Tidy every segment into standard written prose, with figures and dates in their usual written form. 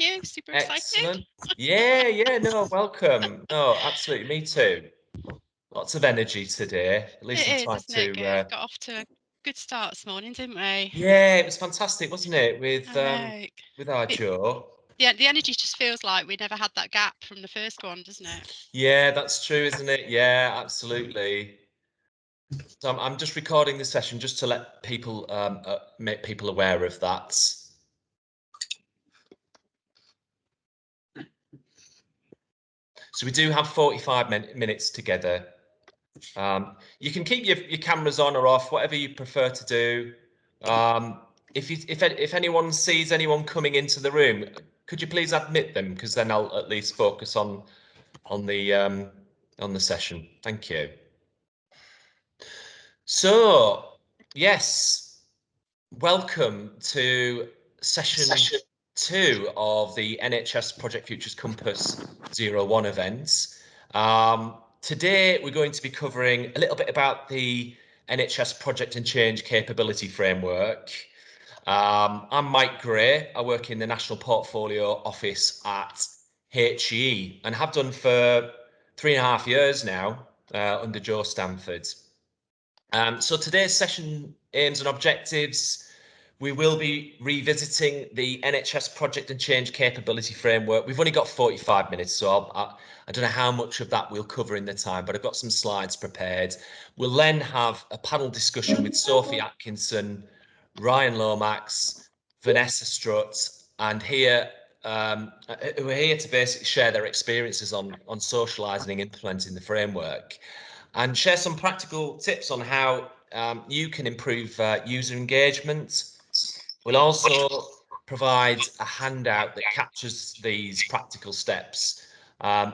you. Super excited. Excellent. Yeah, no, welcome. No, absolutely, me too. Lots of energy today. At least I've It is, tried isn't it? to. Got off to a good start this morning, didn't we? Yeah, it was fantastic, wasn't it? I know. With our Joe. Yeah, the energy just feels like we never had that gap from the first one, doesn't it? Yeah, that's true, isn't it? Yeah, absolutely. So I'm just recording this session just to let people make people aware of that. So we do have 45 minutes together. You can keep your cameras on or off, whatever you prefer to do. If anyone sees anyone coming into the room, could you please admit them? Because then I'll at least focus on the session. Thank you. So yes, welcome to session 2 of the NHS Project Futures Compass 01 events. Today we're going to be covering a little bit about the NHS Project and Change Capability Framework. I'm Mike Gray. I work in the National Portfolio Office at HE and have done for 3.5 years now under Joe Stanford. So today's session aims and objectives. We will be revisiting the NHS Project and Change Capability Framework. We've only got 45 minutes, so I don't know how much of that we'll cover in the time, but I've got some slides prepared. We'll then have a panel discussion with Sophie Atkinson, Ryan Lomax, Vanessa Strutt, and who are here to basically share their experiences on socialising and implementing the framework, and share some practical tips on how you can improve user engagement. We'll also provide a handout that captures these practical steps.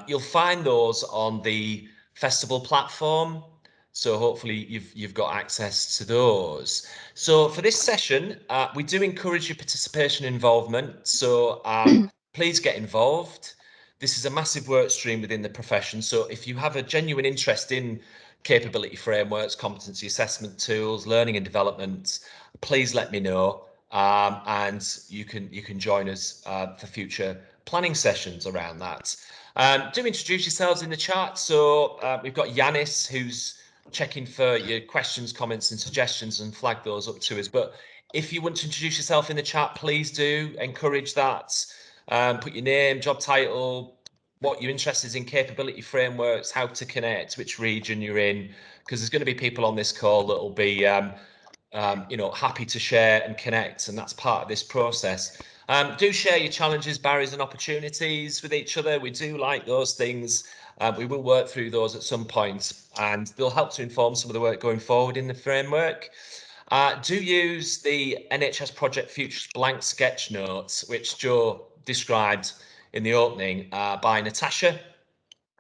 You'll find those on the festival platform, so hopefully you've got access to those. So for this session, we do encourage your participation and involvement, so please get involved. This is a massive work stream within the profession, so if you have a genuine interest in capability frameworks, competency assessment tools, learning and development, please let me know. And you can join us for future planning sessions around that. Do introduce yourselves in the chat. So we've got Yanis, who's checking for your questions, comments and suggestions and flag those up to us. But if you want to introduce yourself in the chat, please do encourage that. Put your name, job title, what you're interested in, capability frameworks, how to connect, which region you're in, because there's going to be people on this call that will be happy to share and connect, and that's part of this process. Do share your challenges, barriers and opportunities with each other. We do like those things. We will work through those at some point, and they'll help to inform some of the work going forward in the framework. Do use the NHS Project Futures blank sketch notes, which Joe described in the opening, by Natasha.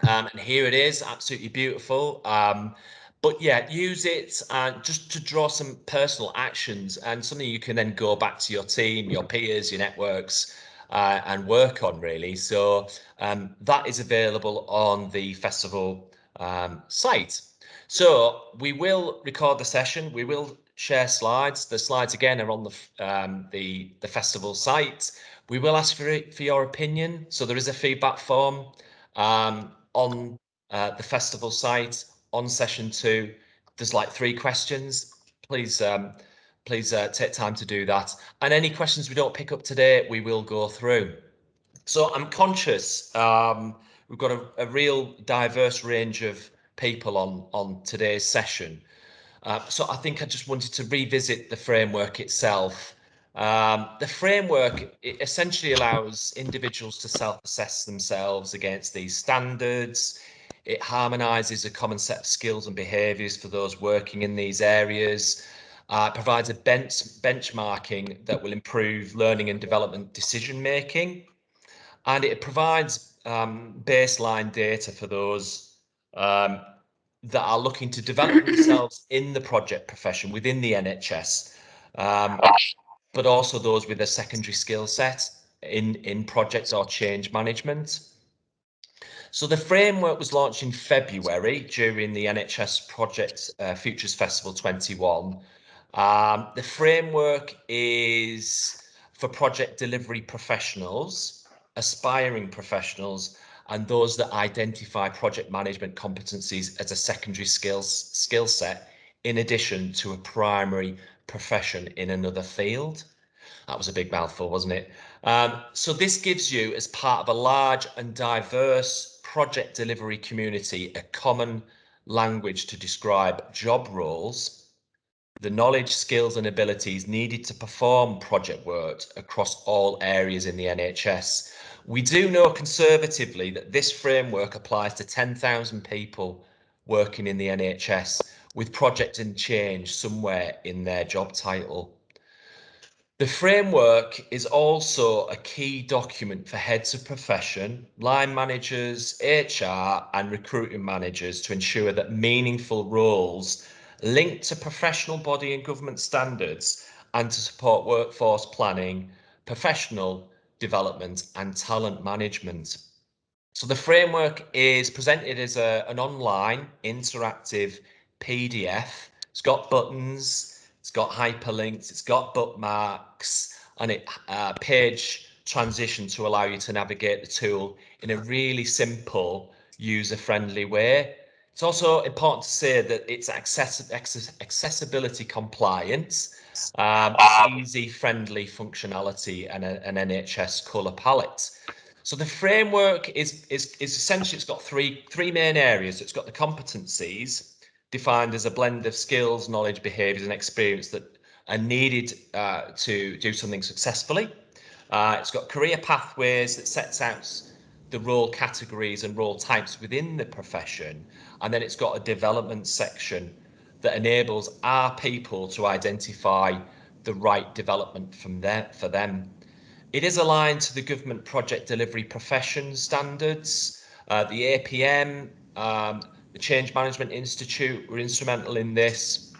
And here it is, absolutely beautiful. But yeah, use it just to draw some personal actions and something you can then go back to your team, your peers, your networks, and work on, really. So that is available on the festival site. So we will record the session. We will share slides. The slides again are on the festival site. We will ask for your opinion. So there is a feedback form on the festival site on session 2. There's like 3 questions. Please take time to do that. And any questions we don't pick up today, we will go through. So I'm conscious we've got a real diverse range of people on today's session. So I think I just wanted to revisit the framework itself. The framework, it essentially allows individuals to self-assess themselves against these standards. It harmonises a common set of skills and behaviours for those working in these areas. It provides a benchmarking that will improve learning and development decision making. And it provides baseline data for those that are looking to develop themselves in the project profession within the NHS, but also those with a secondary skill set in projects or change management. So the framework was launched in February during the NHS Project Futures Festival 21. The framework is for project delivery professionals. aspiring professionals, and those that identify project management competencies as a secondary skill set in addition to a primary profession in another field. That was a big mouthful, wasn't it? So this gives you, as part of a large and diverse project delivery community, a common language to describe job roles, the knowledge, skills and abilities needed to perform project work across all areas in the NHS. We do know conservatively that this framework applies to 10,000 people working in the NHS, with project and change somewhere in their job title. The framework is also a key document for heads of profession, line managers, HR and recruiting managers to ensure that meaningful roles linked to professional body and government standards and to support workforce planning, professional development and talent management. So the framework is presented as an online interactive PDF. It's got buttons, it's got hyperlinks, it's got bookmarks, and it page transition to allow you to navigate the tool in a really simple, user-friendly way. It's also important to say that it's accessibility compliant. It's easy, friendly functionality and an NHS colour palette. So the framework is essentially, it's got three main areas. It's got the competencies, defined as a blend of skills, knowledge, behaviours and experience that are needed to do something successfully. It's got career pathways that sets out the role categories and role types within the profession. And then it's got a development section that enables our people to identify the right development for them. It is aligned to the government project delivery profession standards. The APM, the Change Management Institute were instrumental in this,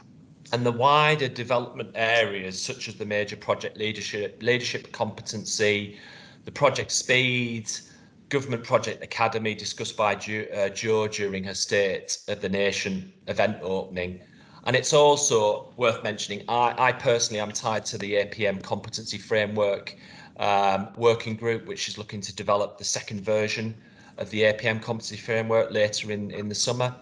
and the wider development areas such as the major project leadership competency, the project speed, government project academy discussed by Jo during her State of the Nation event opening. And it's also worth mentioning, I personally am tied to the APM competency framework working group, which is looking to develop the second version of the APM competency framework later in the summer.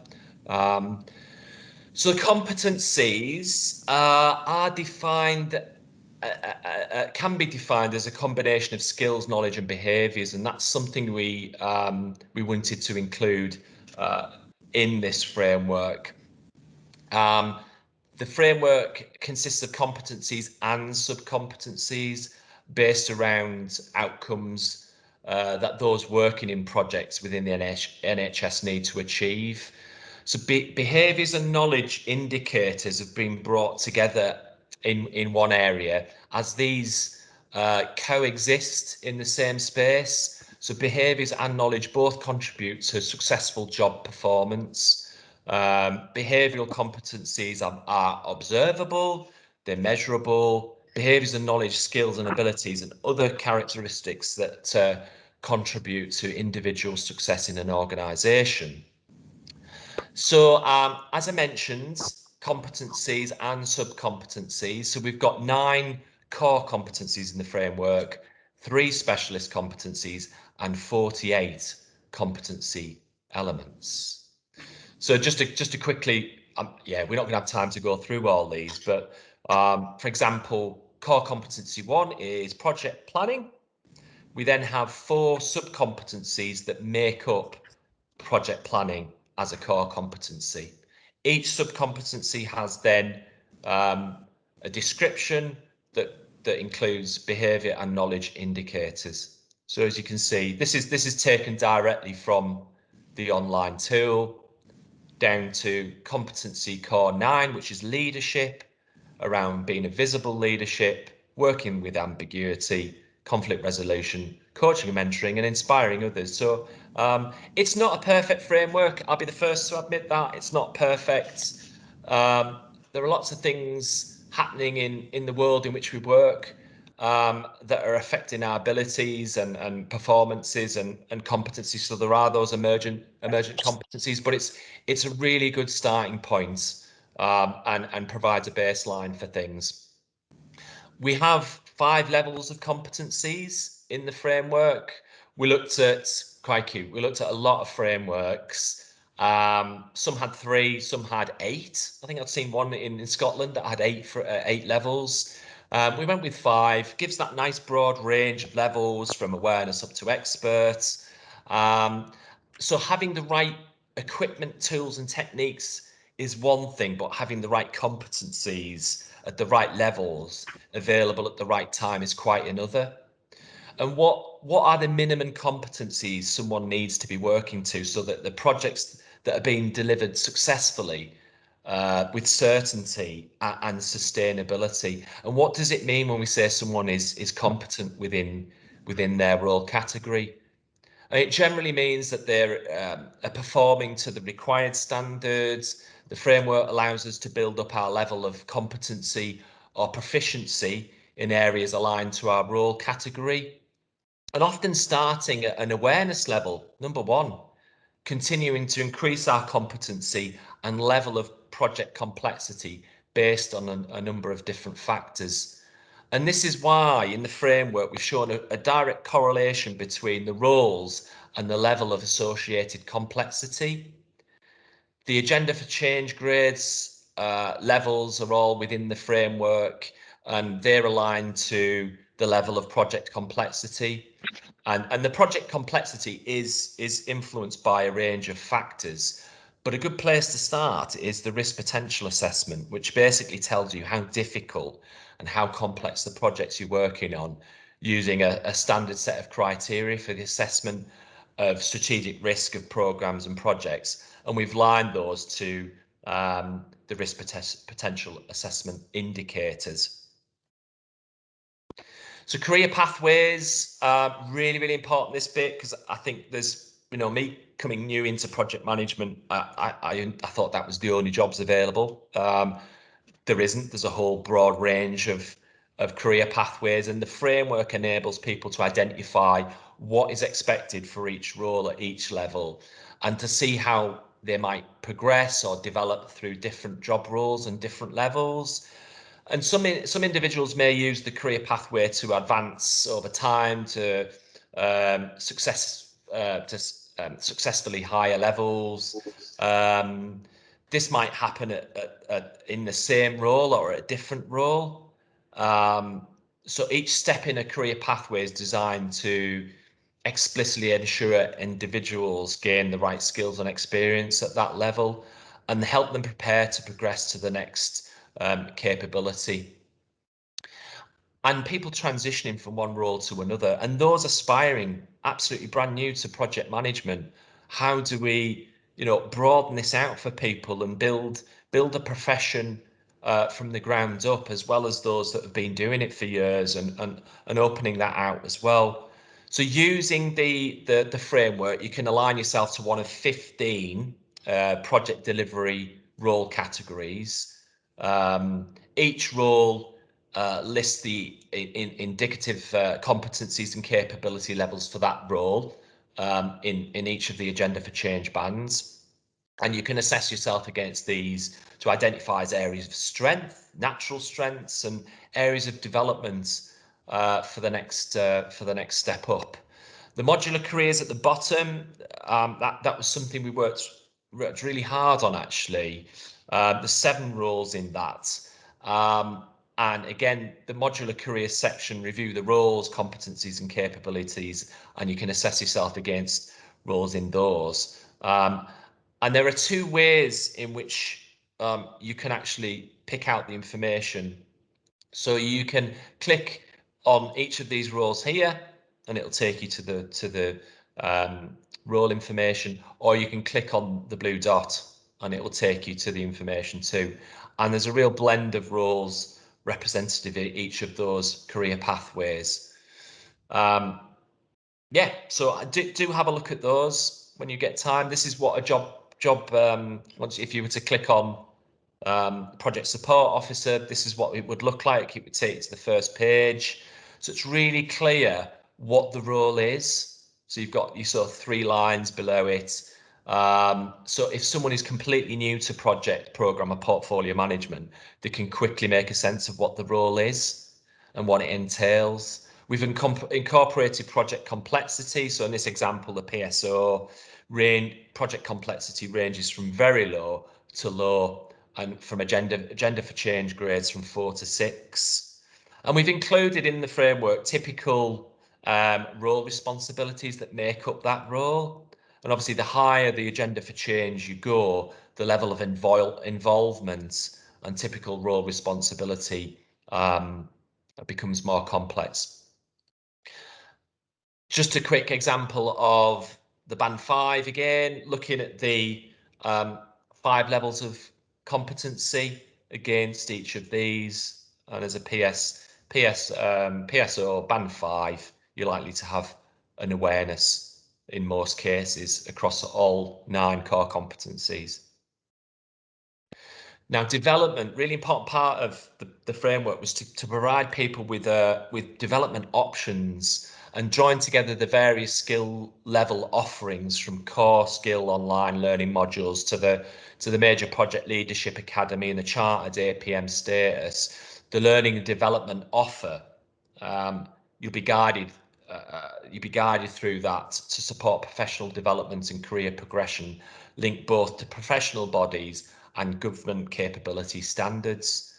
So the competencies are defined, can be defined as a combination of skills, knowledge and behaviours, and that's something we wanted to include in this framework. The framework consists of competencies and sub-competencies based around outcomes that those working in projects within the NHS need to achieve. So behaviours and knowledge indicators have been brought together in one area, as these coexist in the same space. So behaviours and knowledge both contribute to successful job performance. Behavioural competencies are observable, they're measurable. Behaviours and knowledge, skills and abilities and other characteristics that contribute to individual success in an organisation. So as I mentioned, competencies and sub-competencies. So we've got 9 core competencies in the framework, 3 specialist competencies and 48 competency elements. So just to quickly, yeah, we're not going to have time to go through all these, but for example, core competency 1 is project planning. We then have 4 sub-competencies that make up project planning as a core competency. Each sub-competency has then a description that includes behaviour and knowledge indicators. So as you can see, this is taken directly from the online tool, down to competency core 9, which is leadership, around being a visible leadership, working with ambiguity, conflict resolution, coaching and mentoring, and inspiring others. So it's not a perfect framework. I'll be the first to admit that. It's not perfect. There are lots of things happening in the world in which we work that are affecting our abilities and performances and competencies. So there are those emergent competencies, but it's a really good starting point and provides a baseline for things. We have 5 levels of competencies in the framework. we looked at, crikey, we looked at a lot of frameworks. Some had 3, some had 8. I think I'd seen one in Scotland that had 8 levels. We went with 5, gives that nice broad range of levels from awareness up to experts. So having the right equipment, tools and techniques is one thing, but having the right competencies at the right levels available at the right time is quite another. And what are the minimum competencies someone needs to be working to so that the projects that are being delivered successfully with certainty and sustainability? And what does it mean when we say someone is competent within their role category? It generally means that they're performing to the required standards. The framework allows us to build up our level of competency or proficiency in areas aligned to our role category. And often starting at an awareness level, number 1, continuing to increase our competency and level of project complexity based on a number of different factors. And this is why in the framework we've shown a direct correlation between the roles and the level of associated complexity. The agenda for change grades levels are all within the framework, and they're aligned to the level of project complexity. And the project complexity is influenced by a range of factors. But a good place to start is the risk potential assessment, which basically tells you how difficult and how complex the projects you're working on, using a standard set of criteria for the assessment of strategic risk of programs and projects. And we've lined those to the risk potential assessment indicators. So career pathways are really important, this bit, because I think there's, me coming new into project management, I thought that was the only jobs available. There isn't. There's a whole broad range of career pathways, and the framework enables people to identify what is expected for each role at each level and to see how they might progress or develop through different job roles and different levels. And some individuals may use the career pathway to advance over time to successfully higher levels. This might happen in the same role or a different role. So each step in a career pathway is designed to explicitly ensure individuals gain the right skills and experience at that level and help them prepare to progress to the next capability. And people transitioning from one role to another, and those aspiring absolutely brand new to project management, how do we broaden this out for people and build a profession from the ground up, as well as those that have been doing it for years, and opening that out as well. So using the framework, you can align yourself to one of 15 project delivery role categories. Each role lists the indicative competencies and capability levels for that role in each of the agenda for change bands. And you can assess yourself against these to identify as areas of strength, natural strengths, and areas of development for the next step up. The modular careers at the bottom, that was something we worked really hard on, actually. There's 7 roles in that. And again, the modular career section review the roles, competencies and capabilities, and you can assess yourself against roles in those. And there are 2 ways in which you can actually pick out the information. So you can click on each of these roles here, and it'll take you to the role information, or you can click on the blue dot and it will take you to the information too. And there's a real blend of roles representative in each of those career pathways. Yeah, so do have a look at those when you get time. This is what a job once, if you were to click on project support officer, this is what it would look like. It would take you to the first page. So it's really clear what the role is. So you've got your sort of 3 lines below it. So if someone is completely new to project, program or portfolio management, they can quickly make a sense of what the role is and what it entails. We've incorporated project complexity. So in this example, the PSO project complexity ranges from very low to low, and from agenda for change grades from 4 to 6. And we've included in the framework typical role responsibilities that make up that role. And obviously, the higher the agenda for change you go, the level of involvement and typical role responsibility becomes more complex. Just a quick example of the band 5 again, looking at the 5 levels of competency against each of these. And as a PSO band 5, you're likely to have an awareness in most cases across all 9 core competencies. Now, development, really important part of the framework was to provide people with development options and join together the various skill level offerings from core skill online learning modules to the major project leadership academy and the chartered APM status. The learning and development offer, you'll be guided through that to support professional development and career progression, linked both to professional bodies and government capability standards.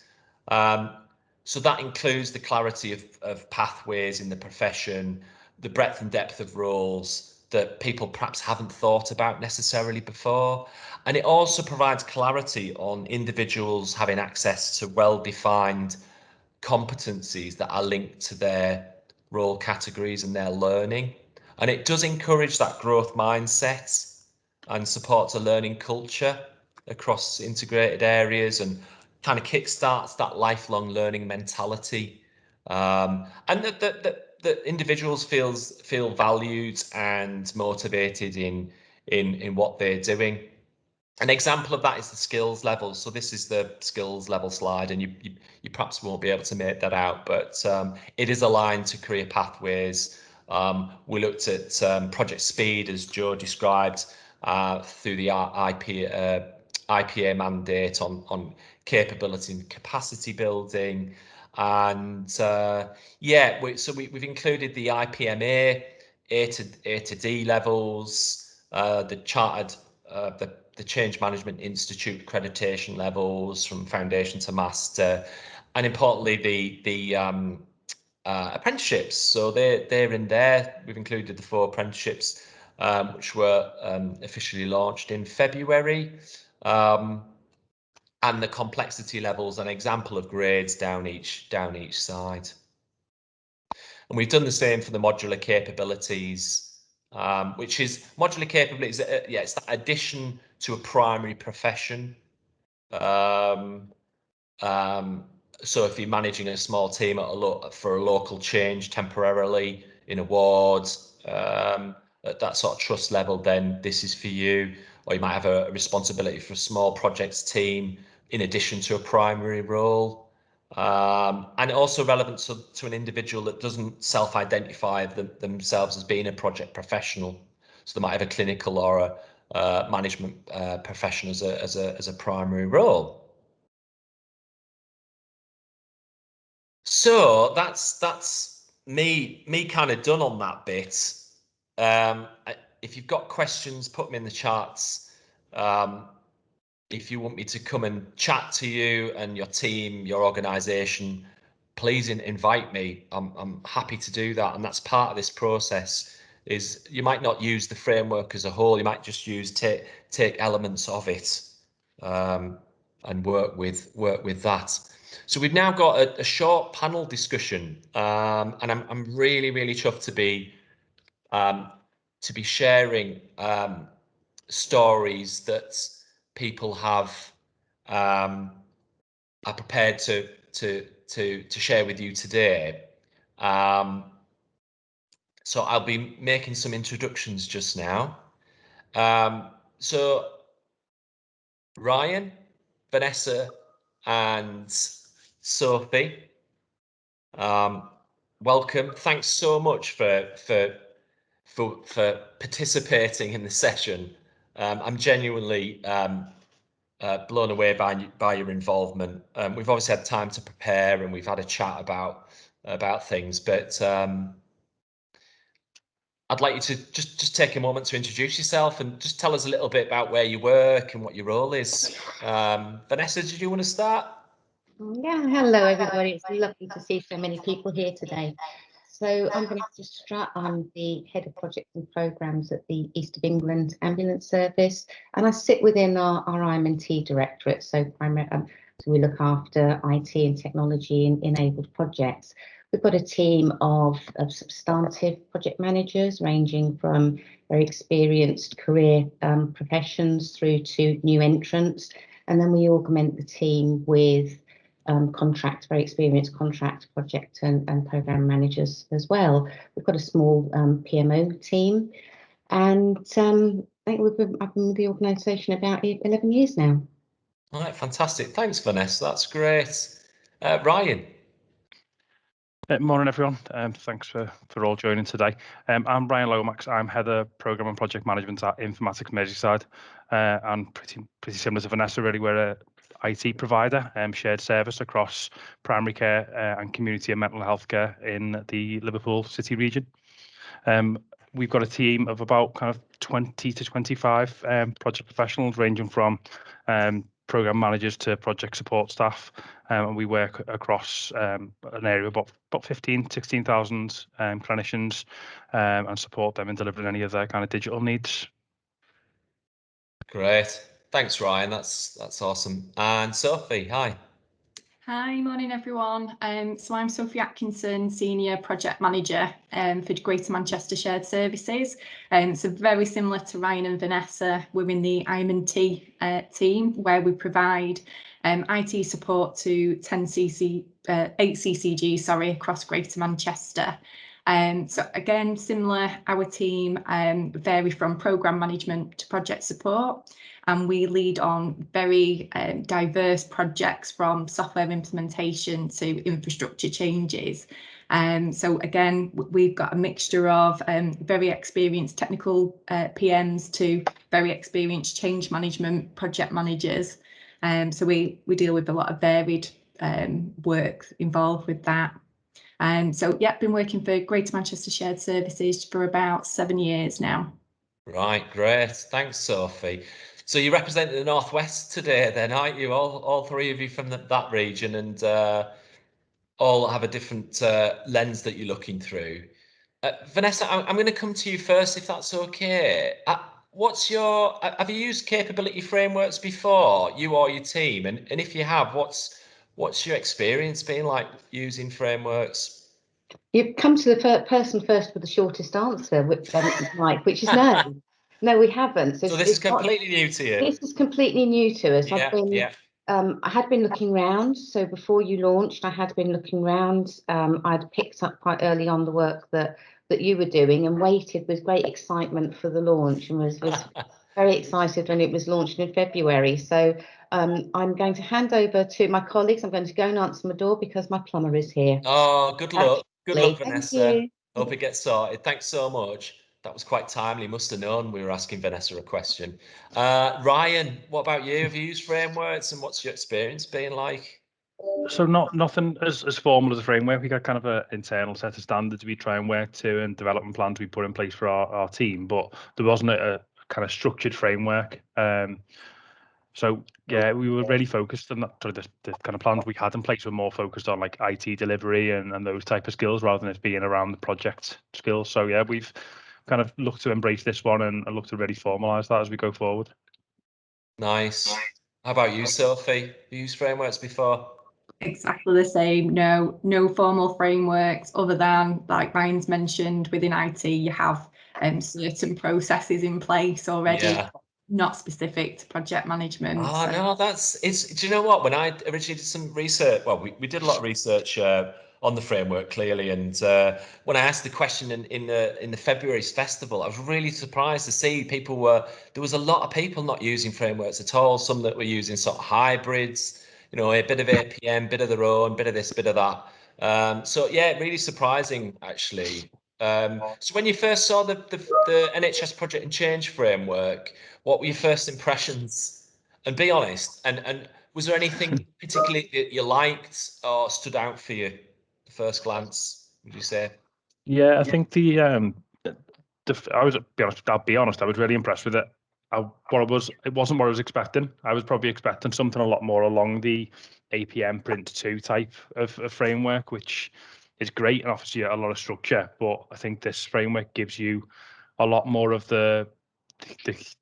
So that includes the clarity of pathways in the profession, the breadth and depth of roles that people perhaps haven't thought about necessarily before. And it also provides clarity on individuals having access to well-defined competencies that are linked to their role categories and their learning. And it does encourage that growth mindset and supports a learning culture across integrated areas and kind of kickstarts that lifelong learning mentality. And that individuals feel valued and motivated in what they're doing. An example of that is the skills level. So this is the skills level slide, and you perhaps won't be able to make that out, but it is aligned to career pathways. We looked at project speed, as Joe described, through the IPA mandate on capability and capacity building. And yeah, we've included the IPMA, A to D levels, the chartered, the Change Management Institute accreditation levels from foundation to master, and importantly the apprenticeships. So they're in there. We've included the 4 apprenticeships which were officially launched in February, and the complexity levels, an example of grades down each side. And we've done the same for the modular capabilities, which is modular capabilities. Yeah, it's that addition to a primary profession. So if you're managing a small team for a local change temporarily in a ward, at that sort of trust level, then this is for you. Or you might have a responsibility for a small projects team in addition to a primary role. And also relevant to an individual that doesn't self-identify themselves as being a project professional. So they might have a clinical or a management profession as a primary role. So that's me kind of done on that bit. If you've got questions, put them in the chats. If you want me to come and chat to you and your team, your organisation, please invite me. I'm happy to do that, and that's part of this process. Is you might not use the framework as a whole. You might just take elements of it and work with that. So we've now got a short panel discussion, and I'm really chuffed to be sharing stories that people have are prepared to share with you today. So I'll be making some introductions just now. So Ryan, Vanessa, and Sophie, welcome. Thanks so much for participating in the session. I'm genuinely blown away by your involvement. We've obviously had time to prepare, and we've had a chat about about things, but I'd like you to just take a moment to introduce yourself and just tell us a little bit about where you work and what your role is. Vanessa, did you want to start? Yeah, hello everybody. It's lovely to see so many people here today. So I'm Vanessa Strutt. I'm the Head of Projects and Programmes at the East of England Ambulance Service, and I sit within our IM&T Directorate. So we look after IT and technology and enabled projects. We've got a team of substantive project managers ranging from very experienced career professions through to new entrants, and then we augment the team with very experienced contract, project and program managers as well. We've got a small PMO team, and I think I've been with the organisation about 11 years now. All right, fantastic. Thanks, Vanessa. That's great. Ryan. Morning, everyone. Thanks for all joining today. I'm Ryan Lomax. I'm Head of Programme and Project Management at Informatics Merseyside, and pretty similar to Vanessa, really. We're a IT provider, shared service across primary care and community and mental health care in the Liverpool City region. We've got a team of about kind of 20 to 25 project professionals, ranging from program managers to project support staff, and we work across an area of about 16,000 clinicians, and support them in delivering any of their kind of digital needs. Great. Thanks, Ryan. That's awesome. And Sophie, hi. Hi, morning everyone. So I'm Sophie Atkinson, Senior Project Manager for Greater Manchester Shared Services. So very similar to Ryan and Vanessa, we're in the IM&T team, where we provide IT support to 8 CCG across Greater Manchester. So again, similar, our team vary from programme management to project support, and we lead on very diverse projects from software implementation to infrastructure changes. So again, we've got a mixture of very experienced technical PMs to very experienced change management project managers. So we deal with a lot of varied work involved with that. So yeah, been working for Greater Manchester Shared Services for about 7 years now. Right, great. Thanks, Sophie. So you represent the Northwest today then, aren't you? All three of you from that region, and all have a different lens that you're looking through. Vanessa, I'm going to come to you first, if that's okay. Have you used capability frameworks before, you or your team? And if you have, what's your experience been like using frameworks? You've come to the person first with the shortest answer, Mike, which is no. No, we haven't. So this is completely new to you? This is completely new to us. Yeah. I had been looking round. So before you launched, I had been looking round. I'd picked up quite early on the work that you were doing, and waited with great excitement for the launch, and was very excited when it was launched in February. So I'm going to hand over to my colleagues. I'm going to go and answer my door because my plumber is here. Oh, good luck. Good luck, Vanessa. Thank Hope it gets sorted. Thanks so much. That was quite timely. Must have known we were asking Vanessa a question. Ryan, what about you? Have you used frameworks, and what's your experience been like? So nothing as formal as a framework. We got kind of an internal set of standards we try and work to, and development plans we put in place for our team, but there wasn't a kind of structured framework. So yeah, we were really focused on that. So the kind of plans we had in place were more focused on like IT delivery and those type of skills, rather than it being around the project skills. So yeah, we've kind of looked to embrace this one and look to really formalise that as we go forward. Nice. How about you, Sophie? Have you used frameworks before? Exactly the same. No formal frameworks, other than, like Ryan's mentioned, within IT you have certain processes in place already. Yeah. Not specific to project management. Oh, no, do you know what? When I originally did some research, well, we did a lot of research on the framework, clearly, and when I asked the question in the February's festival, I was really surprised to see there was a lot of people not using frameworks at all. Some that were using sort of hybrids, a bit of APM, bit of their own, bit of this, bit of that. So yeah, really surprising actually. So when you first saw the NHS Project and Change framework, what were your first impressions? And be honest, and was there anything particularly that you liked or stood out for you the first glance, would you say? Yeah, I think I'll be honest, I was really impressed with it. It wasn't what I was expecting. I was probably expecting something a lot more along the APM Print 2 type of framework, which is great and offers you a lot of structure. But I think this framework gives you a lot more of the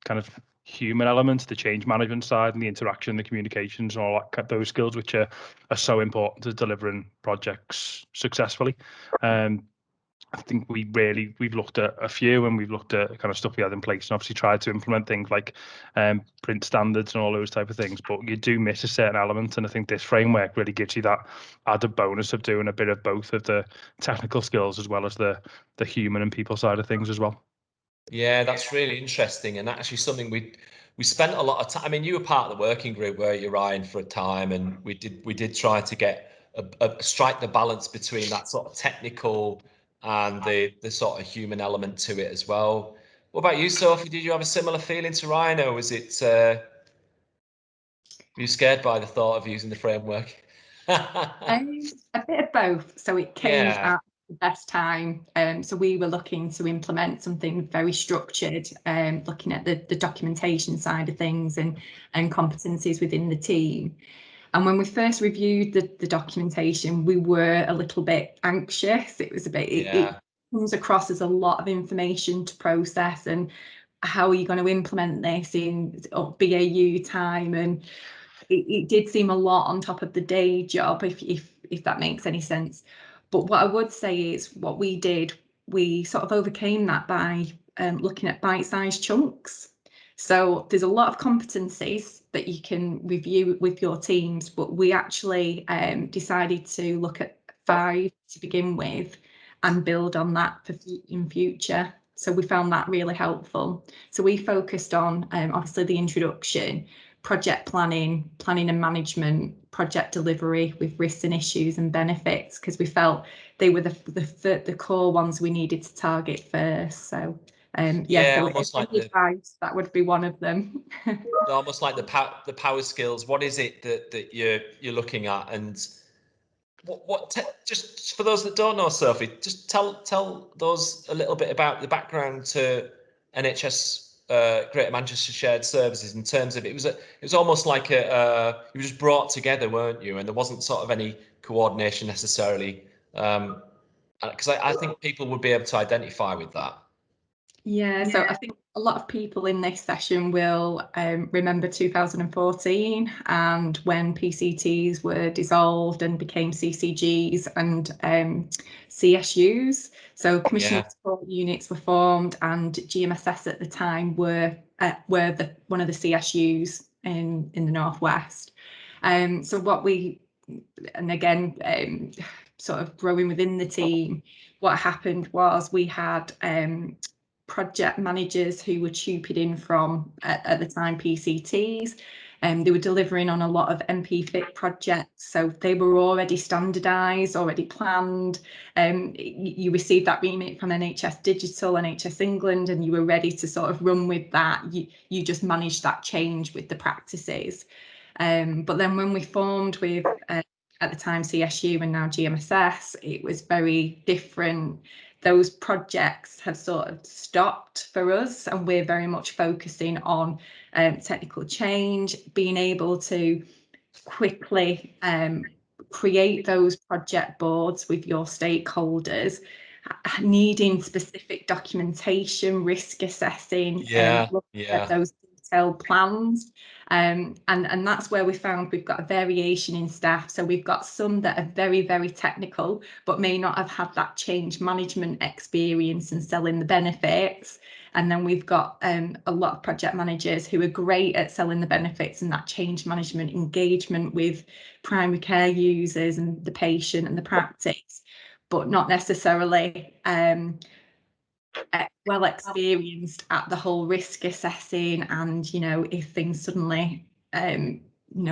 kind of human elements, the change management side and the interaction, the communications, and all those skills, which are so important to delivering projects successfully. I think we've looked at a few, and we've looked at kind of stuff we had in place, and obviously tried to implement things like print standards and all those type of things, but you do miss a certain element, and I think this framework really gives you that added bonus of doing a bit of both of the technical skills as well as the human and people side of things as well. Yeah, that's really interesting, and actually something we spent a lot of time. I mean, you were part of the working group, weren't you, Ryan, for a time, and we did try to get strike the balance between that sort of technical and the sort of human element to it as well. What about you, Sophie? Did you have a similar feeling to Ryan, or was it were you scared by the thought of using the framework? A bit of both. So it came Yeah. at the best time. So we were looking to implement something very structured, looking at the documentation side of things and competencies within the team. And when we first reviewed the documentation, we were a little bit anxious. It was a bit, it comes across as a lot of information to process, and how are you going to implement this in BAU time? And it did seem a lot on top of the day job, if that makes any sense. But what I would say is what we did, we sort of overcame that by looking at bite-sized chunks. So there's a lot of competencies that you can review with your teams, but we actually decided to look at 5 to begin with and build on that in future. So we found that really helpful. So we focused on obviously the introduction, project planning and management, project delivery with risks and issues and benefits, because we felt they were the core ones we needed to target first. So so almost like that would be one of them. Almost like the power skills. What is it that you're looking at, and what just for those that don't know, Sophie, just tell those a little bit about the background to NHS Greater Manchester Shared Services, in terms of it was almost like you were just brought together, weren't you? And there wasn't sort of any coordination necessarily, because I think people would be able to identify with that. Yeah, so I think a lot of people in this session will remember 2014 and when PCTs were dissolved and became CCGs and CSUs. So commissioning support units were formed, and GMSS at the time were one of the CSUs in the Northwest. So what we, and again, sort of growing within the team, what happened was we had project managers who were tupied in from at the time PCTs, and they were delivering on a lot of MP Fit projects, so they were already standardised, already planned. You received that remit from NHS Digital, NHS England, and you were ready to sort of run with that. You just managed that change with the practices. But then when we formed with at the time CSU and now GMSS, it was very different. Those projects have sort of stopped for us, and we're very much focusing on technical change, being able to quickly create those project boards with your stakeholders, needing specific documentation, risk assessing, looking at those detailed plans. And that's where we found we've got a variation in staff. So we've got some that are very, very technical, but may not have had that change management experience and selling the benefits. And then we've got a lot of project managers who are great at selling the benefits and that change management engagement with primary care users and the patient and the practice, but not necessarily well experienced at the whole risk assessing, and if things suddenly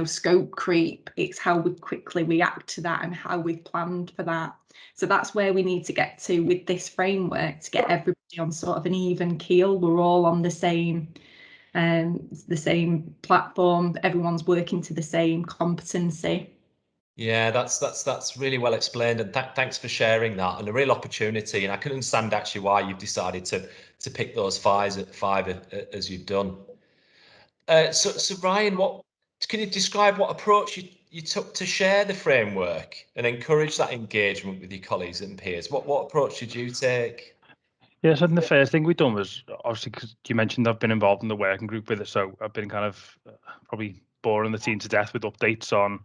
scope creep, it's how we quickly react to that and how we've planned for that. So that's where we need to get to with this framework, to get everybody on sort of an even keel. We're all on the same platform, everyone's working to the same competency. Yeah, that's really well explained, and thanks for sharing that, and a real opportunity. And I can understand actually why you've decided to pick those five as you've done. So Ryan, what can you describe what approach you took to share the framework and encourage that engagement with your colleagues and peers? What approach did you take? Yeah, so I think the first thing we've done was, obviously, because you mentioned I've been involved in the working group with it, so I've been kind of probably boring the team to death with updates on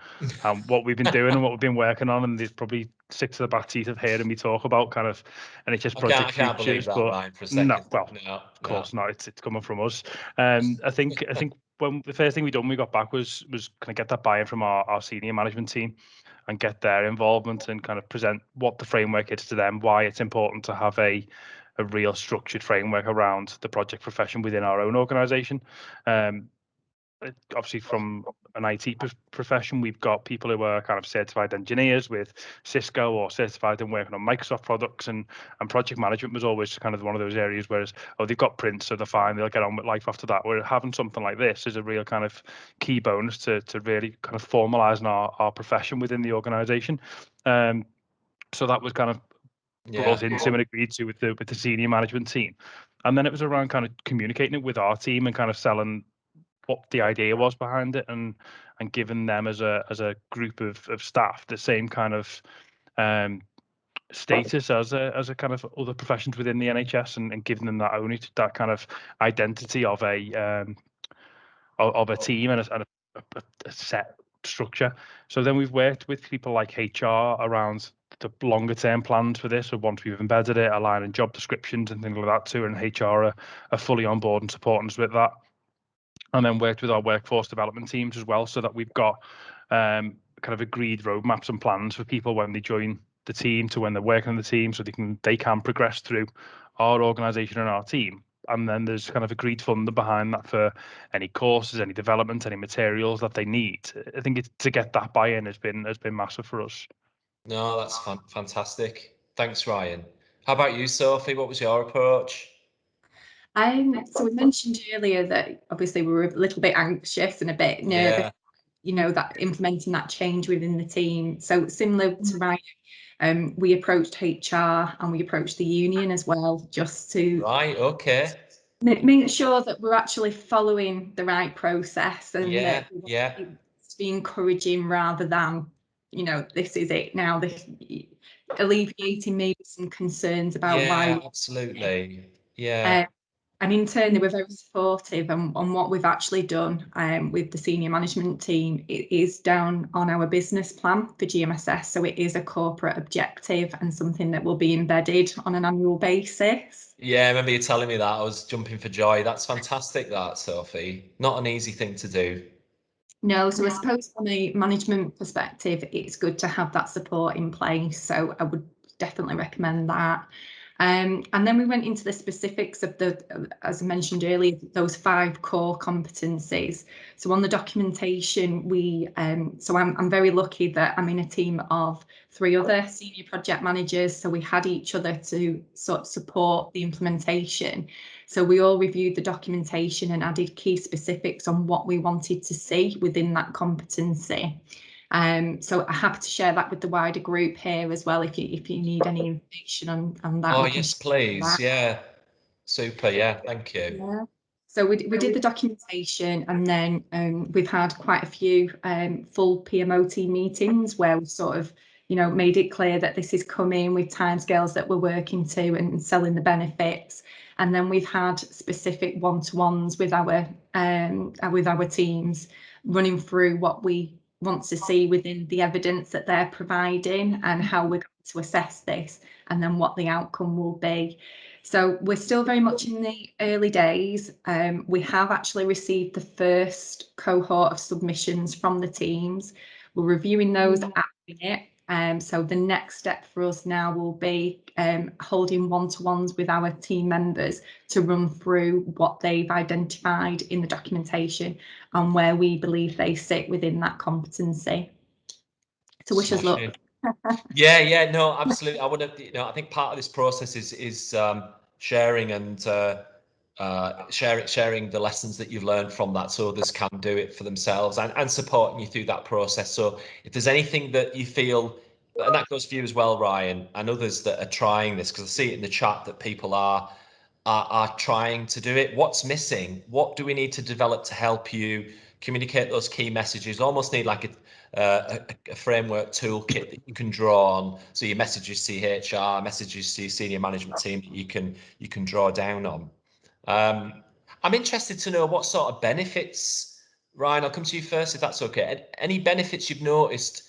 what we've been doing and what we've been working on, and there's probably sick to the back teeth of hearing me talk about kind of NHS project I can't believe futures, that, but Ryan, for a no, second. well, No, of course not. It's coming from us. I think when the first thing we done when we got back was kind of get that buy-in from our senior management team and get their involvement and kind of present what the framework is to them, why it's important to have a real structured framework around the project profession within our own organisation. Obviously, from an IT profession, we've got people who are kind of certified engineers with Cisco or certified in working on Microsoft products, and project management was always kind of one of those areas whereas, oh, they've got Prince, so they're fine, they'll get on with life after that. Where having something like this is a real kind of key bonus to really kind of formalising our profession within the organisation. So that was kind of brought into and agreed to with the senior management team, and then it was around kind of communicating it with our team and kind of selling what the idea was behind it, and giving them as a group of staff the same kind of status as a kind of other professions within the NHS, and giving them that kind of identity of a team and a set structure. So then we've worked with people like HR around the longer term plans for this. So once we've embedded it, aligning job descriptions and things like that too, and HR are fully on board and supporting us with that. And then worked with our workforce development teams as well, so that we've got kind of agreed roadmaps and plans for people when they join the team to when they're working on the team, so they can progress through our organisation and our team. And then there's kind of agreed funding behind that for any courses, any development, any materials that they need. I think to get that buy-in has been massive for us. No, that's fantastic. Thanks, Ryan. How about you, Sophie? What was your approach? So we mentioned earlier that obviously we were a little bit anxious and a bit nervous, that implementing that change within the team. So similar to Ryan, we approached HR and we approached the union as well, just to make sure that we're actually following the right process, and that it's be encouraging rather than, this is it now, this alleviating maybe some concerns about why. Absolutely. And in turn, they were very supportive on what we've actually done with the senior management team. It is down on our business plan for GMSS, so it is a corporate objective and something that will be embedded on an annual basis. Yeah, I remember you telling me that. I was jumping for joy. That's fantastic, that, Sophie. Not an easy thing to do. No, so I suppose from a management perspective, it's good to have that support in place. So I would definitely recommend that. And then we went into the specifics of as I mentioned earlier, those 5 core competencies. So on the documentation, so I'm very lucky that I'm in a team of 3 other senior project managers. So we had each other to sort of support the implementation. So we all reviewed the documentation and added key specifics on what we wanted to see within that competency. So I'm happy to share that with the wider group here as well, if you need any information on that. Oh, yes, please. Yeah. Super. Yeah. Thank you. Yeah. So we did the documentation, and then we've had quite a few full PMOT meetings where we've sort of, made it clear that this is coming with timescales that we're working to and selling the benefits. And then we've had specific one-to-ones with our teams, running through what we want to see within the evidence that they're providing and how we're going to assess this, and then what the outcome will be. So we're still very much in the early days. We have actually received the first cohort of submissions from the teams. We're reviewing those at the minute. So the next step for us now will be holding one-to-ones with our team members to run through what they've identified in the documentation and where we believe they sit within that competency. So wish us luck. Yeah, no, absolutely. I would have, I think part of this process is sharing and sharing the lessons that you've learned from that so others can do it for themselves, and supporting you through that process. So if there's anything that you feel, and that goes for you as well, Ryan, and others that are trying this, because I see it in the chat that people are trying to do it. What's missing? What do we need to develop to help you communicate those key messages? Almost need like a framework toolkit that you can draw on. So your messages to your HR, messages to your senior management team that you can draw down on. I'm interested to know what sort of benefits, Ryan, I'll come to you first if that's okay. Any benefits you've noticed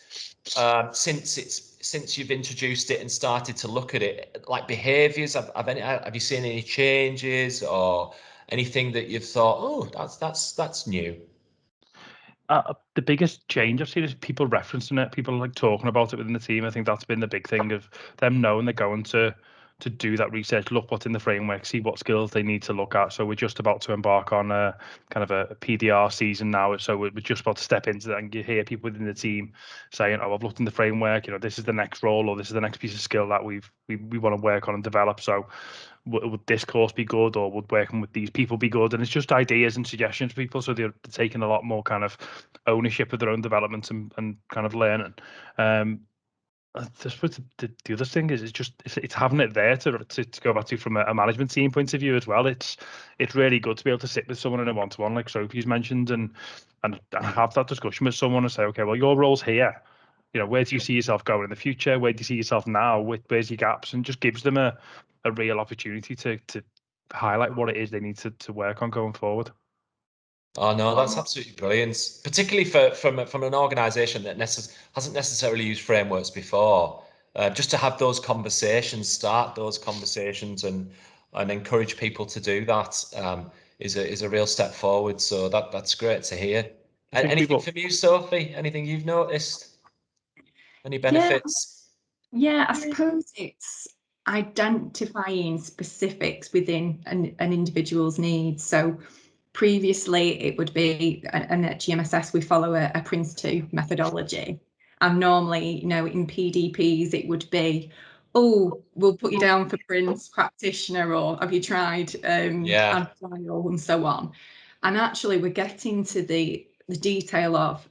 since you've introduced it and started to look at it, like behaviours? Have you seen any changes or anything that you've thought, oh, that's new? The biggest change I've seen is people referencing it, people like talking about it within the team. I think that's been the big thing, of them knowing they're going to do that research, look what's in the framework, see what skills they need to look at. So we're just about to embark on a kind of a PDR season now. So we're just about to step into that, and you hear people within the team saying, oh, I've looked in the framework, this is the next role, or this is the next piece of skill that we want to work on and develop. So would this course be good, or would working with these people be good? And it's just ideas and suggestions for people, so they're taking a lot more kind of ownership of their own development and kind of learning. The other thing is it's having it there to go back to from a management team point of view as well. It's really good to be able to sit with someone in a one-to-one, like Sophie's mentioned, and have that discussion with someone and say, okay, well, your role's here. Where do you see yourself going in the future? Where do you see yourself now? Where's your gaps? And just gives them a real opportunity to highlight what it is they need to work on going forward. Oh no, that's absolutely brilliant. Particularly from an organisation that hasn't necessarily used frameworks before. Just to have those conversations, start those conversations, and encourage people to do that is a real step forward. So that's great to hear. Anything from you, Sophie? Anything you've noticed? Any benefits? Yeah, I suppose it's identifying specifics within an individual's needs. So previously it would be, and at GMSS we follow a Prince 2 methodology, and normally in PDPs it would be, oh, we'll put you down for Prince practitioner, or have you tried Agile, and so on. And actually we're getting to the detail of,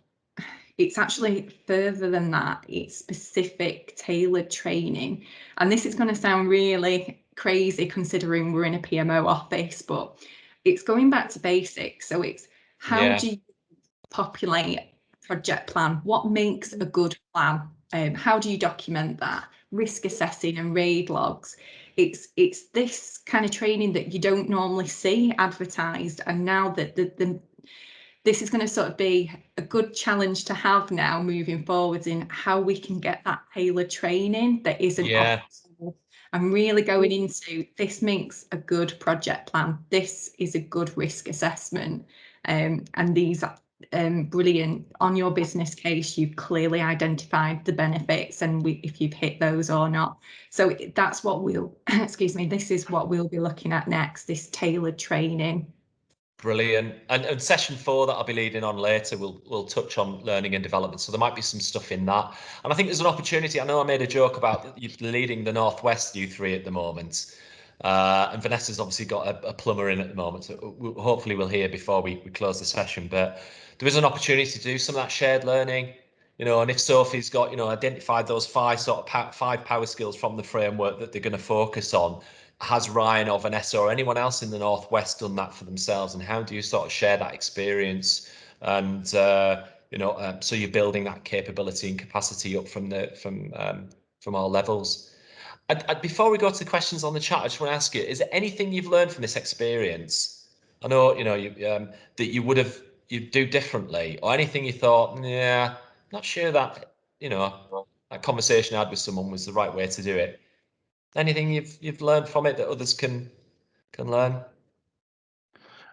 it's actually further than that. It's specific, tailored training. And this is going to sound really crazy considering we're in a PMO office, but it's going back to basics. So it's how do you populate a project plan? What makes a good plan? How do you document that? Risk assessing and RAID logs. It's this kind of training that you don't normally see advertised. And now that this is going to sort of be a good challenge to have now moving forwards in how we can get that tailored training that isn't optional, and really going into, this makes a good project plan, this is a good risk assessment, and these are brilliant. On your business case, you've clearly identified the benefits and if you've hit those or not. So that's what we'll this is what we'll be looking at next, this tailored training. Brilliant. And session 4 that I'll be leading on later, we'll touch on learning and development. So there might be some stuff in that. And I think there's an opportunity. I know I made a joke about you leading the Northwest U3 at the moment. And Vanessa's obviously got a plumber in at the moment. So hopefully we'll hear before we close the session. But there is an opportunity to do some of that shared learning. And if Sophie's got, identified those five power skills from the framework that they're going to focus on, has Ryan or Vanessa or anyone else in the Northwest done that for themselves? And how do you sort of share that experience? And so you're building that capability and capacity up from all levels. Before we go to the questions on the chat, I just want to ask you: is there anything you've learned from this experience? I know that you'd do differently, or anything you thought, yeah, not sure that that conversation I had with someone was the right way to do it. Anything you've learned from it that others can learn?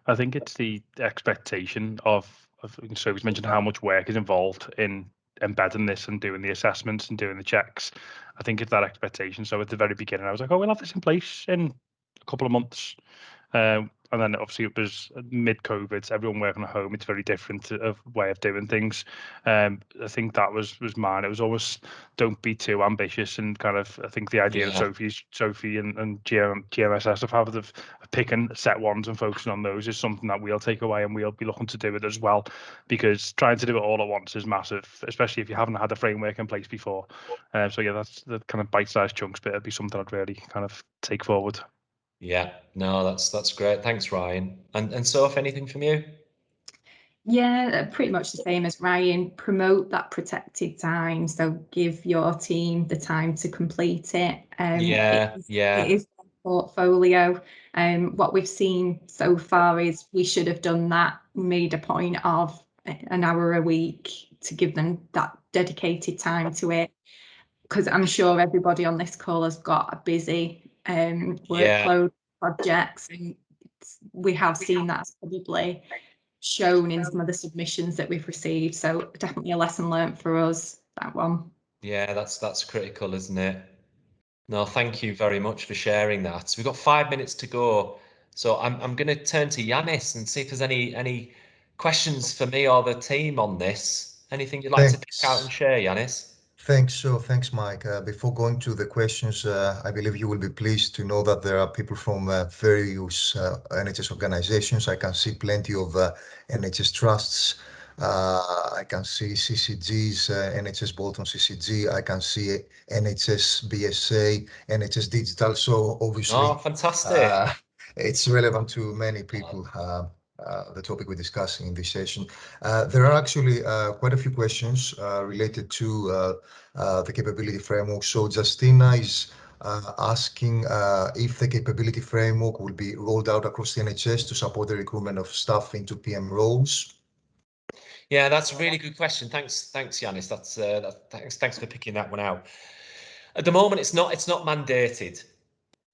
I think it's the expectation of so he's mentioned how much work is involved in embedding this and doing the assessments and doing the checks. I think it's that expectation. So at the very beginning, I was like, oh, we'll have this in place in a couple of months. And and then obviously it was mid-COVID, everyone working at home. It's very different of way of doing things. I think that was mine. It was always don't be too ambitious, and kind of I think the idea of Sophie and GMSS of having of picking set ones and focusing on those is something that we'll take away, and we'll be looking to do it as well, because trying to do it all at once is massive, especially if you haven't had a framework in place before. So yeah, that's the kind of bite-sized chunks bit. It'd be something I'd really kind of take forward. Yeah, no, that's great. Thanks, Ryan. And Soph, anything from you? Yeah, pretty much the same as Ryan. Promote that protected time, so give your team the time to complete it. It is a portfolio. What we've seen so far is we should have done that, made a point of an hour a week to give them that dedicated time to it, because I'm sure everybody on this call has got a busy workload projects, and we have seen that's probably shown in some of the submissions that we've received. So definitely a lesson learned for us, that one. Yeah, that's critical, isn't it? No, thank you very much for sharing that. So we've got 5 minutes to go. So I'm going to turn to Yanis and see if there's any questions for me or the team on this. Anything you'd like to pick out and share, Yanis? Thanks, Mike. Before going to the questions, I believe you will be pleased to know that there are people from various NHS organizations. I can see plenty of NHS Trusts. I can see CCGs, NHS Bolton CCG. I can see NHS BSA, NHS Digital. So obviously, fantastic. It's relevant to many people. The topic we're discussing in this session. There are actually quite a few questions related to the capability framework. So Justina is asking if the capability framework will be rolled out across the NHS to support the recruitment of staff into PM roles. Yeah, that's a really good question. Thanks, Yanis. Thanks for picking that one out. At the moment, it's not mandated.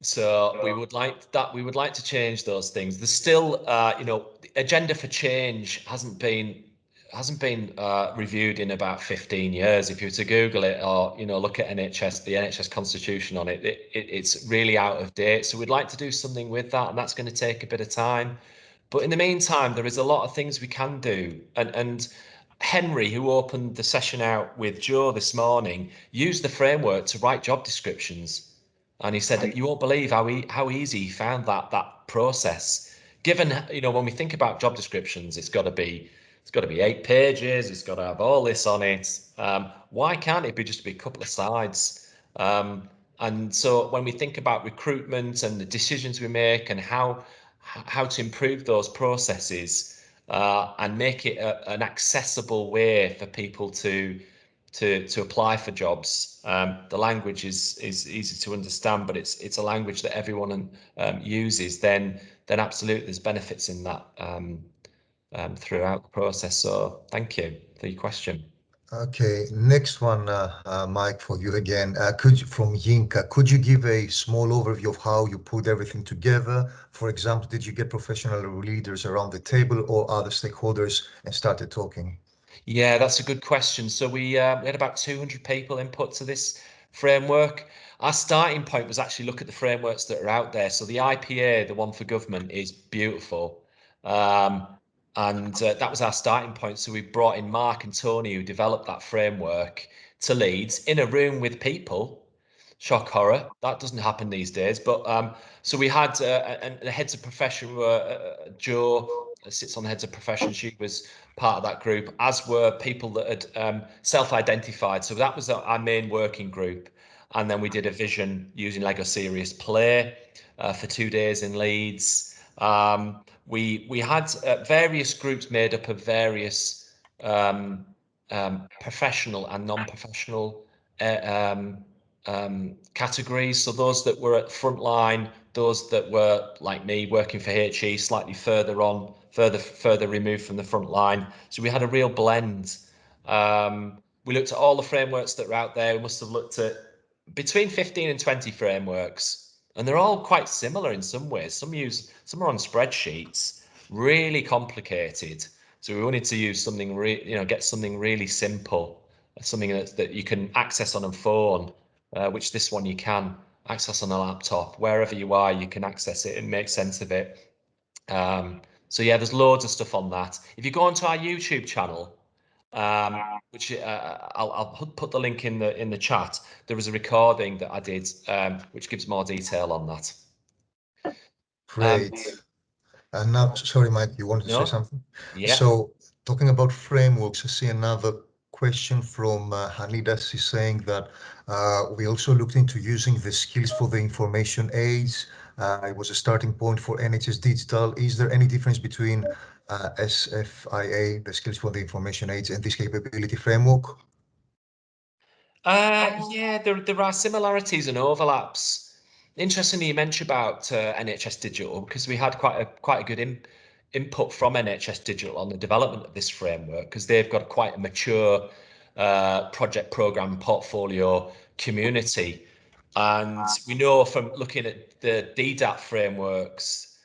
So we would like to change those things. There's still, the agenda for change hasn't been reviewed in about 15 years. If you were to Google it or look at the NHS constitution on it, it's really out of date. So we'd like to do something with that, and that's going to take a bit of time. But in the meantime, there is a lot of things we can do. And Henry, who opened the session out with Joe this morning, used the framework to write job descriptions. And he said that you won't believe how easy he found that process. Given, when we think about job descriptions, it's got to be 8 pages. It's got to have all this on it. Why can't it be just a couple of slides? And so when we think about recruitment and the decisions we make and how to improve those processes and make it an accessible way for people to apply for jobs. The language is easy to understand, but it's a language that everyone uses. Then absolutely there's benefits in that throughout the process. So thank you for your question. Okay, next one, Mike, for you again. From Yinka, could you give a small overview of how you put everything together? For example, did you get professional leaders around the table or other stakeholders and started talking? Yeah, that's a good question. So we had about 200 people input to this framework. Our starting point was actually look at the frameworks that are out there. So the IPA, the one for government, is beautiful. And that was our starting point. So we brought in Mark and Tony, who developed that framework, to Leeds in a room with people. Shock horror, that doesn't happen these days. But so we had the heads of profession were Jo sits on the heads of profession. She was part of that group, as were people that had self-identified. So that was our main working group. And then we did a vision using Lego Serious Play for 2 days in Leeds. We had various groups made up of various professional and non-professional categories. So those that were at frontline, those that were like me working for HE, slightly further on, further removed from the front line. So we had a real blend. We looked at all the frameworks that were out there. We must have looked at between 15 and 20 frameworks, and they're all quite similar in some ways. Some are on spreadsheets, really complicated. So we wanted to use something get something really simple, something that you can access on a phone, which this one you can access on a laptop. Wherever you are, you can access it and make sense of it. So yeah, there's loads of stuff on that. If you go onto our YouTube channel, which I'll put the link in the chat. There was a recording that I did, which gives more detail on that. Great. And now, sorry, Mike, you wanted to say something? Yeah. So talking about frameworks, I see another question from Hanida. She's saying that we also looked into using the skills for the information age. It was a starting point for NHS Digital. Is there any difference between SFIA, the skills for the information age, and this capability framework? Yeah, there are similarities and overlaps. Interestingly, you mentioned about NHS Digital, because we had quite a good input from NHS Digital on the development of this framework, because they've got quite a mature project program portfolio community, and we know from looking at the DDAT frameworks,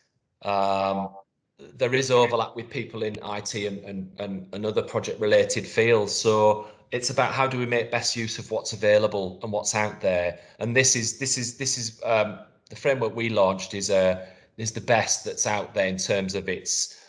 there is overlap with people in IT and other project related fields. So it's about how do we make best use of what's available and what's out there. And this is the framework we launched is the best that's out there in terms of its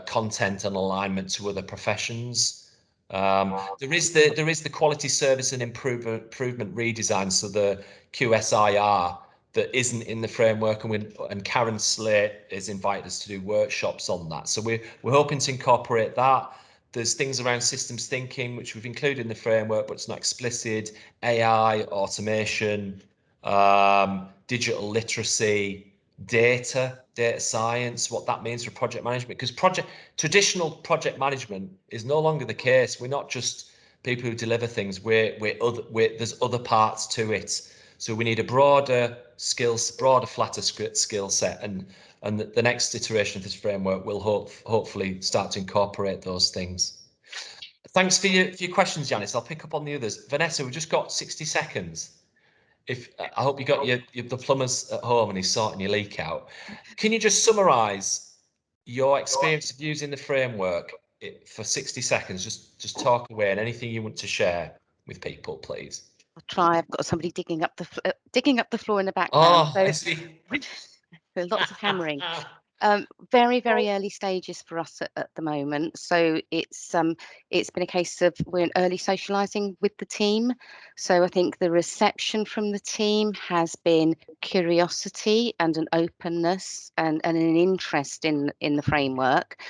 content and alignment to other professions. There is the quality service and improvement redesign, so the QSIR, that isn't in the framework, and Karen Slate has invited us to do workshops on that. So we're hoping to incorporate that. There's things around systems thinking, which we've included in the framework, but it's not explicit. AI, automation, digital literacy, data science, what that means for project management, because traditional project management is no longer the case. We're not just people who deliver things. There's other parts to it. So we need a broader, flatter skill set, and the next iteration of this framework will hopefully start to incorporate those things. Thanks for your questions, Janice. I'll pick up on the others. Vanessa, we've just got 60 seconds. I hope you got the plumbers at home and he's sorting your leak out. Can you just summarise your experience of using the framework for 60 seconds? Just talk away, and anything you want to share with people, please. I'll try. I've got somebody digging up the floor in the background. Oh, I see. So lots of hammering. Very, very early stages for us at the moment. So it's been a case of we're early socialising with the team. So I think the reception from the team has been curiosity and an openness and an interest in the framework.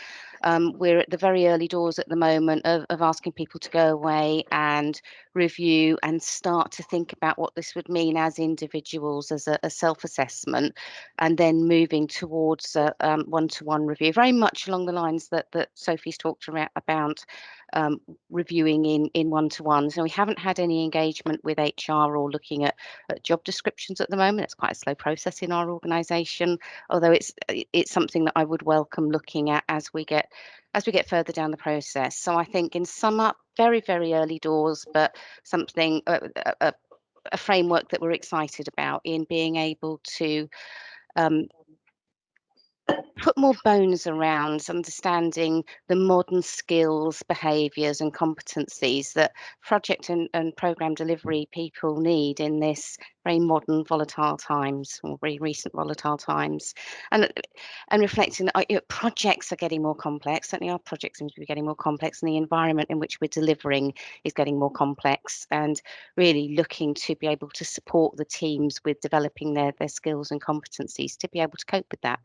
We're at the very early doors at the moment of asking people to go away and review and start to think about what this would mean as individuals, as a self-assessment, and then moving towards a one-to-one review, very much along the lines that Sophie's talked about reviewing in one-to-ones. And we haven't had any engagement with HR or looking at job descriptions at the moment. It's quite a slow process in our organisation, although it's something that I would welcome looking at as we get further down the process. So I think, in sum up, very, very early doors, but something a framework that we're excited about in being able to put more bones around understanding the modern skills, behaviours and competencies that project and programme delivery people need in this very modern volatile times, or very recent volatile times, and reflecting that projects are getting more complex. Certainly our projects seem to be getting more complex, and the environment in which we're delivering is getting more complex, and really looking to be able to support the teams with developing their skills and competencies to be able to cope with that.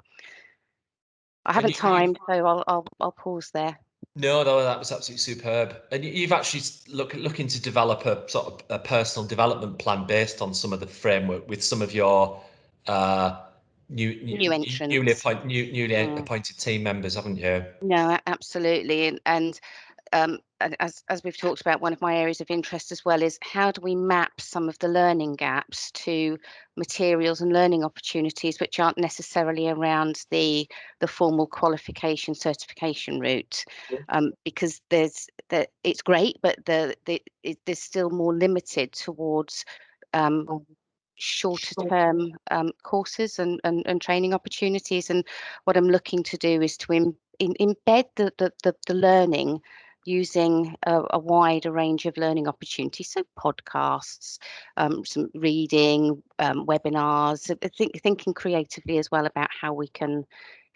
I haven't timed, so I'll pause there. No, that was absolutely superb. And you've actually looking to develop a sort of a personal development plan based on some of the framework with some of your new entrants, newly appointed team members, haven't you? No, absolutely, and as we've talked about, one of my areas of interest as well is how do we map some of the learning gaps to materials and learning opportunities which aren't necessarily around the formal qualification certification route, because it's great, but there's still more limited towards shorter term courses and training opportunities. And what I'm looking to do is to embed the learning using a wider range of learning opportunities, so podcasts, some reading, webinars, thinking creatively as well about how we can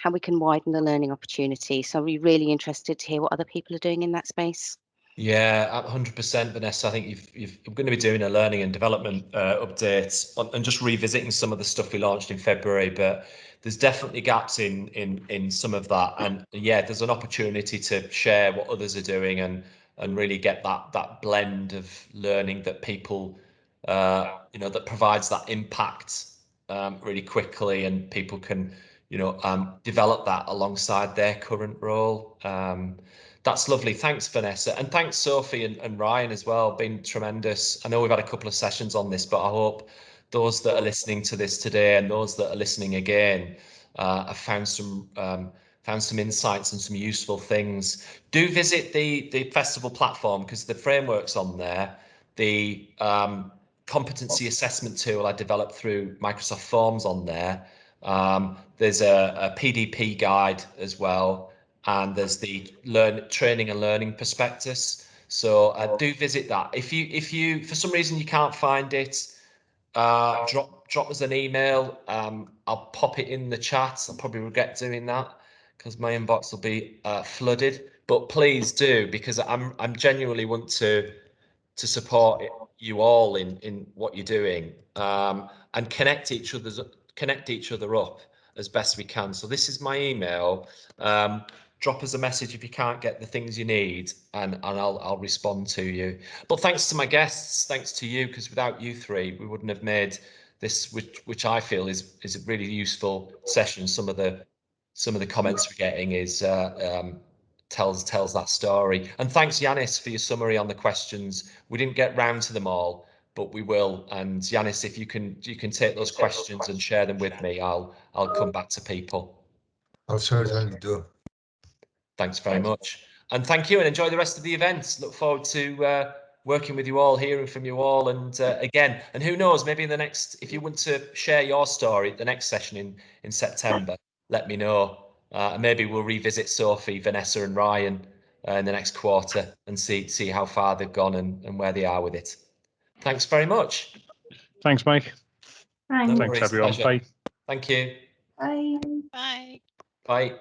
widen the learning opportunity. So we're really interested to hear what other people are doing in that space. Yeah, 100%, Vanessa. I think you're going to be doing a learning and development update and just revisiting some of the stuff we launched in February. But there's definitely gaps in some of that, and yeah, there's an opportunity to share what others are doing and really get that blend of learning that people that provides that impact really quickly, and people can develop that alongside their current role. That's lovely. Thanks, Vanessa. And thanks, Sophie and Ryan as well. Been tremendous. I know we've had a couple of sessions on this, but I hope those that are listening to this today and those that are listening again have found some insights and some useful things. Do visit the festival platform, because the framework's on there. The competency assessment tool I developed through Microsoft Forms on there. There's a PDP guide as well. And there's the training and learning prospectus. So do visit that. If you for some reason you can't find it, drop us an email. I'll pop it in the chat. I'll probably regret doing that because my inbox will be flooded. But please do, because I'm genuinely want to support you all in what you're doing, and connect each other up as best we can. So this is my email. Drop us a message if you can't get the things you need, and I'll respond to you. But thanks to my guests, thanks to you, because without you three, we wouldn't have made this, which I feel is a really useful session. Some of the comments we're getting is tells that story. And thanks, Yanis, for your summary on the questions. We didn't get round to them all, but we will. And Yanis, if you can take those questions and share them with me, I'll come back to people. I'll certainly do. Thanks very much. And thank you, and enjoy the rest of the events. Look forward to working with you all, hearing from you all. And again, and who knows, maybe in the next, if you want to share your story at the next session in September, let me know. Maybe we'll revisit Sophie, Vanessa and Ryan in the next quarter and see how far they've gone and where they are with it. Thanks very much. Thanks, Mike. No Thanks, worries, everyone. pleasure. Bye. Thank you. Bye. Bye. Bye.